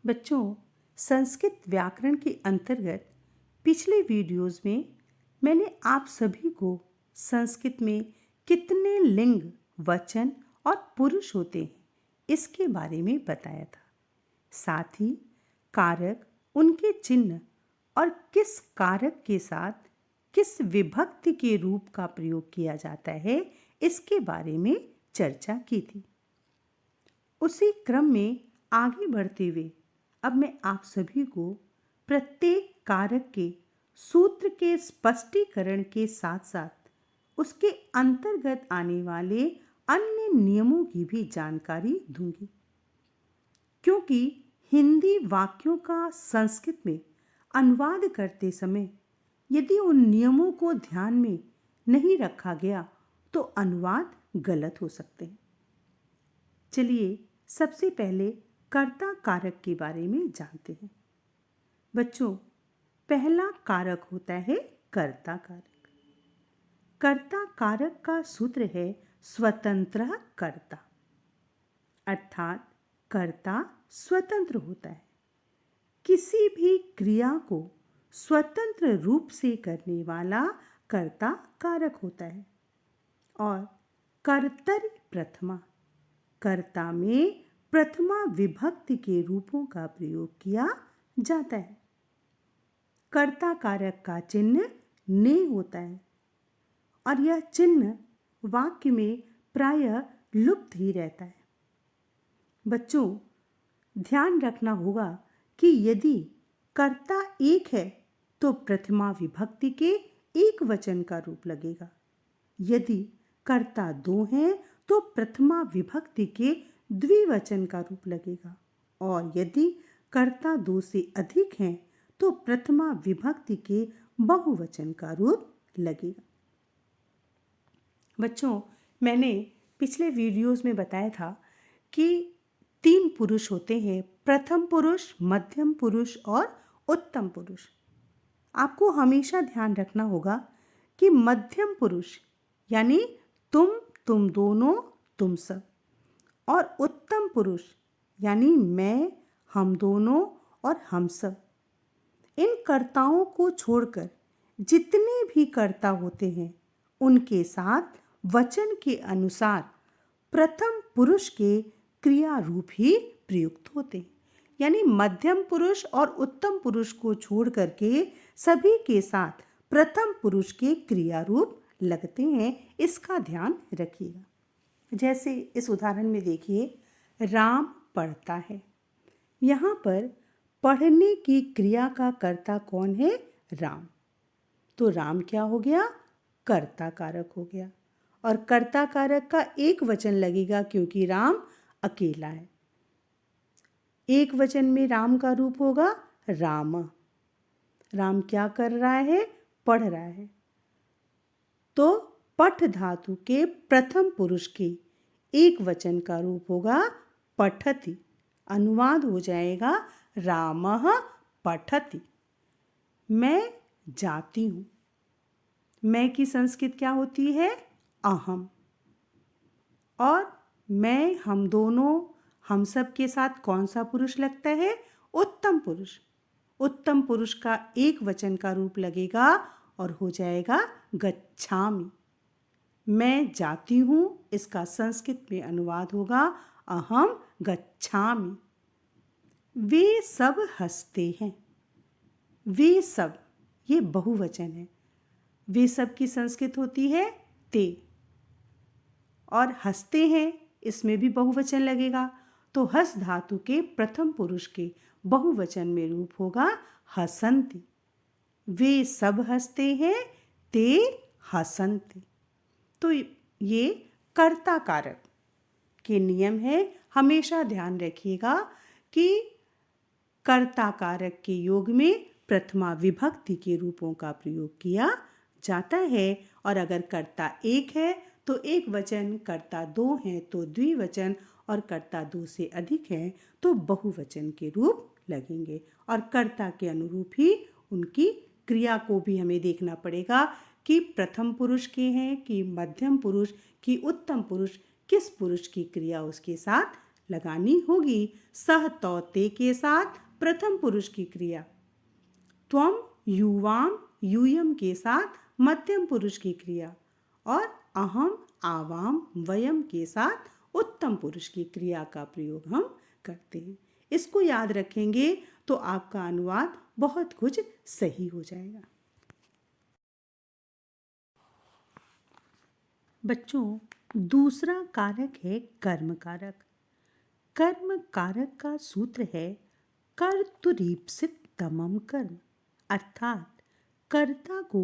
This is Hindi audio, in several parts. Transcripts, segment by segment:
बच्चों, संस्कृत व्याकरण के अंतर्गत पिछले वीडियोस में मैंने आप सभी को संस्कृत में कितने लिंग, वचन और पुरुष होते हैं इसके बारे में बताया था। साथ ही कारक, उनके चिन्ह और किस कारक के साथ किस विभक्ति के रूप का प्रयोग किया जाता है इसके बारे में चर्चा की थी। उसी क्रम में आगे बढ़ते हुए अब मैं आप सभी को प्रत्येक कारक के सूत्र के स्पष्टीकरण के साथ साथ उसके अंतर्गत आने वाले अन्य नियमों की भी जानकारी दूंगी, क्योंकि हिंदी वाक्यों का संस्कृत में अनुवाद करते समय यदि उन नियमों को ध्यान में नहीं रखा गया तो अनुवाद गलत हो सकते हैं। चलिए सबसे पहले कर्ता कारक के बारे में जानते हैं। बच्चों, पहला कारक होता है कर्ता कारक। कर्ता कारक का सूत्र है स्वतंत्र कर्ता, अर्थात कर्ता स्वतंत्र होता है। किसी भी क्रिया को स्वतंत्र रूप से करने वाला कर्ता कारक होता है। और कर्तरि प्रथमा, कर्ता में प्रथमा विभक्ति के रूपों का प्रयोग किया जाता है। कर्ता कारक का चिन्ह ने होता है और यह चिन्ह वाक्य में प्रायः लुप्त ही रहता है। बच्चों, ध्यान रखना होगा कि यदि कर्ता एक है तो प्रथमा विभक्ति के एक वचन का रूप लगेगा। यदि कर्ता दो हैं तो प्रथमा विभक्ति के द्विवचन का रूप लगेगा, और यदि कर्ता दो से अधिक हैं तो प्रथमा विभक्ति के बहुवचन का रूप लगेगा। बच्चों, मैंने पिछले वीडियोस में बताया था कि 3 पुरुष होते हैं, प्रथम पुरुष, मध्यम पुरुष और उत्तम पुरुष। आपको हमेशा ध्यान रखना होगा कि मध्यम पुरुष यानी तुम दोनों, तुम सब, और उत्तम पुरुष यानी मैं, हम दोनों और हम सब, इन कर्ताओं को छोड़कर जितने भी कर्ता होते हैं उनके साथ वचन के अनुसार प्रथम पुरुष के क्रिया रूप ही प्रयुक्त होते हैं। यानी मध्यम पुरुष और उत्तम पुरुष को छोड़ करके सभी के साथ प्रथम पुरुष के क्रिया रूप लगते हैं, इसका ध्यान रखिएगा। जैसे इस उदाहरण में देखिए, राम पढ़ता है। यहाँ पर पढ़ने की क्रिया का कर्ता कौन है? राम। तो राम क्या हो गया? कर्ता कारक हो गया। और कर्ता कारक का एक वचन लगेगा क्योंकि राम अकेला है। एक वचन में राम का रूप होगा राम। राम क्या कर रहा है? पढ़ रहा है। तो पठ धातु के प्रथम पुरुष के एक वचन का रूप होगा पठति। अनुवाद हो जाएगा रामः पठति। मैं जाती हूँ। मैं की संस्कृत क्या होती है? अहम। और मैं, हम दोनों, हम सब के साथ कौन सा पुरुष लगता है? उत्तम पुरुष। उत्तम पुरुष का एक वचन का रूप लगेगा और हो जाएगा गच्छामि। मैं जाती हूँ, इसका संस्कृत में अनुवाद होगा अहम गच्छामि। वे सब हंसते हैं। वे सब, ये बहुवचन है। वे सब की संस्कृत होती है ते। और हंसते हैं, इसमें भी बहुवचन लगेगा। तो हस धातु के प्रथम पुरुष के बहुवचन में रूप होगा हसन्ति। वे सब हंसते हैं, ते हसन्ति। तो ये कर्ता कारक के नियम है। हमेशा ध्यान रखिएगा कि कर्ता कारक के योग में प्रथमा विभक्ति के रूपों का प्रयोग किया जाता है। और अगर कर्ता एक है तो एक वचन, कर्ता दो हैं तो द्विवचन, और कर्ता दो से अधिक हैं तो बहुवचन के रूप लगेंगे। और कर्ता के अनुरूप ही उनकी क्रिया को भी हमें देखना पड़ेगा कि प्रथम पुरुष के हैं कि मध्यम पुरुष कि उत्तम पुरुष, किस पुरुष की क्रिया उसके साथ लगानी होगी सह तौ ते के साथ प्रथम पुरुष की क्रिया। त्वम युवाम यूयम के साथ मध्यम पुरुष की क्रिया और अहम आवाम वयम के साथ उत्तम पुरुष की क्रिया का प्रयोग हम करते हैं। इसको याद रखेंगे तो आपका अनुवाद बहुत कुछ सही हो जाएगा। बच्चों, दूसरा कारक है कर्म कारक। कर्म कारक का सूत्र है कर्तुरीप्सित तमम कर्म, अर्थात कर्ता को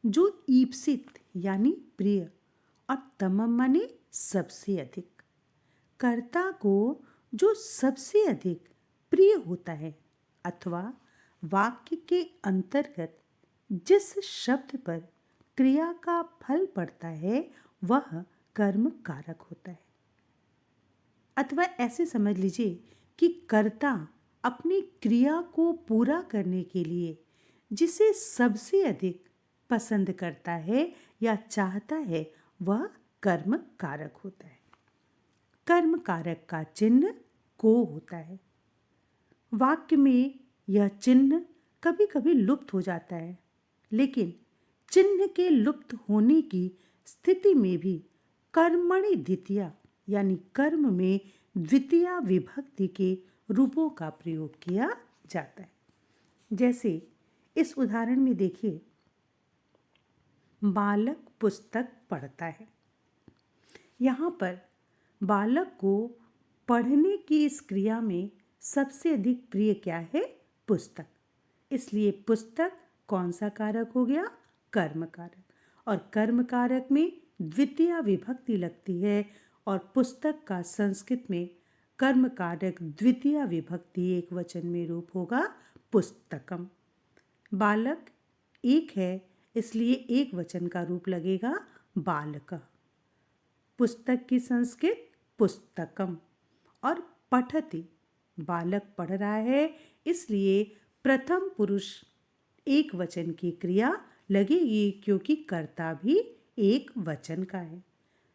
जो ईप्सित यानी प्रिय और तमम माने सबसे अधिक, कर्ता को जो सबसे अधिक प्रिय होता है अथवा वाक्य के अंतर्गत जिस शब्द पर क्रिया का फल पड़ता है वह कर्म कारक होता है। अथवा ऐसे समझ लीजिए कि कर्ता अपनी क्रिया को पूरा करने के लिए जिसे सबसे अधिक पसंद करता है या चाहता है वह कर्म कारक होता है। कर्म कारक का चिन्ह को होता है। वाक्य में यह चिन्ह कभी कभी लुप्त हो जाता है, लेकिन चिन्ह के लुप्त होने की स्थिति में भी कर्मणि द्वितीया यानी कर्म में द्वितीया विभक्ति के रूपों का प्रयोग किया जाता है। जैसे इस उदाहरण में देखिए, बालक पुस्तक पढ़ता है। यहाँ पर बालक को पढ़ने की इस क्रिया में सबसे अधिक प्रिय क्या है? पुस्तक। इसलिए पुस्तक कौन सा कारक हो गया? कर्म कारक। और कर्म कारक में द्वितीया विभक्ति लगती है और पुस्तक का संस्कृत में कर्म कारक द्वितीया विभक्ति एक वचन में रूप होगा पुस्तकम। बालक एक है इसलिए एक वचन का रूप लगेगा बालक। पुस्तक की संस्कृत पुस्तकम। और पठति, बालक पढ़ रहा है इसलिए प्रथम पुरुष एक वचन की क्रिया लगेगी क्योंकि कर्ता भी एक वचन का है।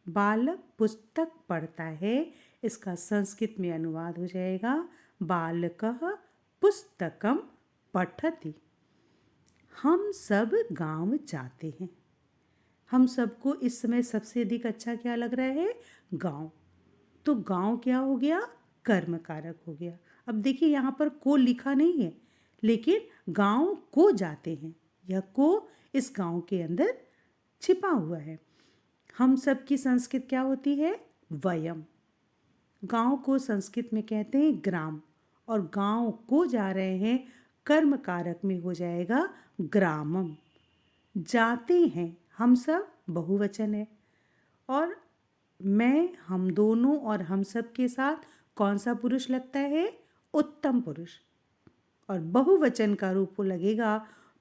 बालक पुस्तक पढ़ता है, इसका संस्कृत में अनुवाद हो जाएगा बालकः पुस्तकम पठति। हम सब गांव जाते हैं। हम सबको इस समय सबसे अधिक अच्छा क्या लग रहा है? गांव। तो गांव क्या हो गया? कर्म कारक हो गया। अब देखिए यहाँ पर को लिखा नहीं है, लेकिन गांव को जाते हैं, यह को इस गांव के अंदर छिपा हुआ है। हम सब की संस्कृत क्या होती है? वयम। गांव को संस्कृत में कहते हैं ग्राम, और गांव को जा रहे हैं कर्म कारक में हो जाएगा ग्रामम। जाते हैं हम सब बहुवचन है, और मैं, हम दोनों और हम सब के साथ कौन सा पुरुष लगता है? उत्तम पुरुष। और बहुवचन का रूप लगेगा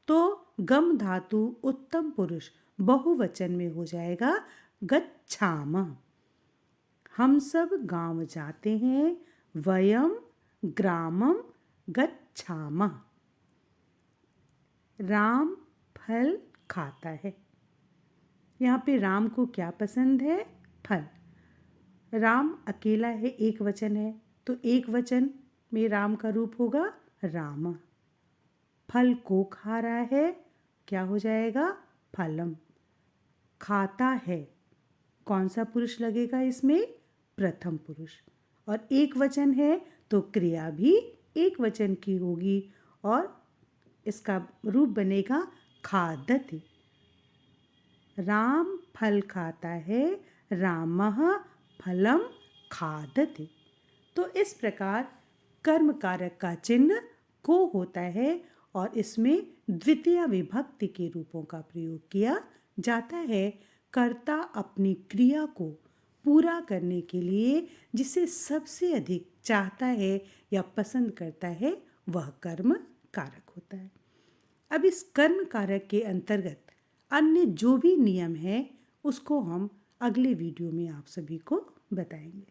तो गम धातु उत्तम पुरुष बहुवचन में हो जाएगा गच्छामः। हम सब गांव जाते हैं, वयम ग्रामम गच्छामः। राम फल खाता है। यहाँ पे राम को क्या पसंद है? फल। राम अकेला है, एक वचन है, तो एक वचन में राम का रूप होगा राम। फल को खा रहा है, क्या हो जाएगा? फलम। खाता है, कौन सा पुरुष लगेगा इसमें? प्रथम पुरुष। और एक वचन है तो क्रिया भी एक वचन की होगी और इसका रूप बनेगा खादति। राम फल खाता है, रामः फलम खादति। तो इस प्रकार कर्म कारक का चिन्ह को होता है और इसमें द्वितीय विभक्ति के रूपों का प्रयोग किया जाता है। कर्ता अपनी क्रिया को पूरा करने के लिए जिसे सबसे अधिक चाहता है या पसंद करता है वह कर्म कारक होता है। अब इस कर्म कारक के अंतर्गत अन्य जो भी नियम है उसको हम अगले वीडियो में आप सभी को बताएंगे।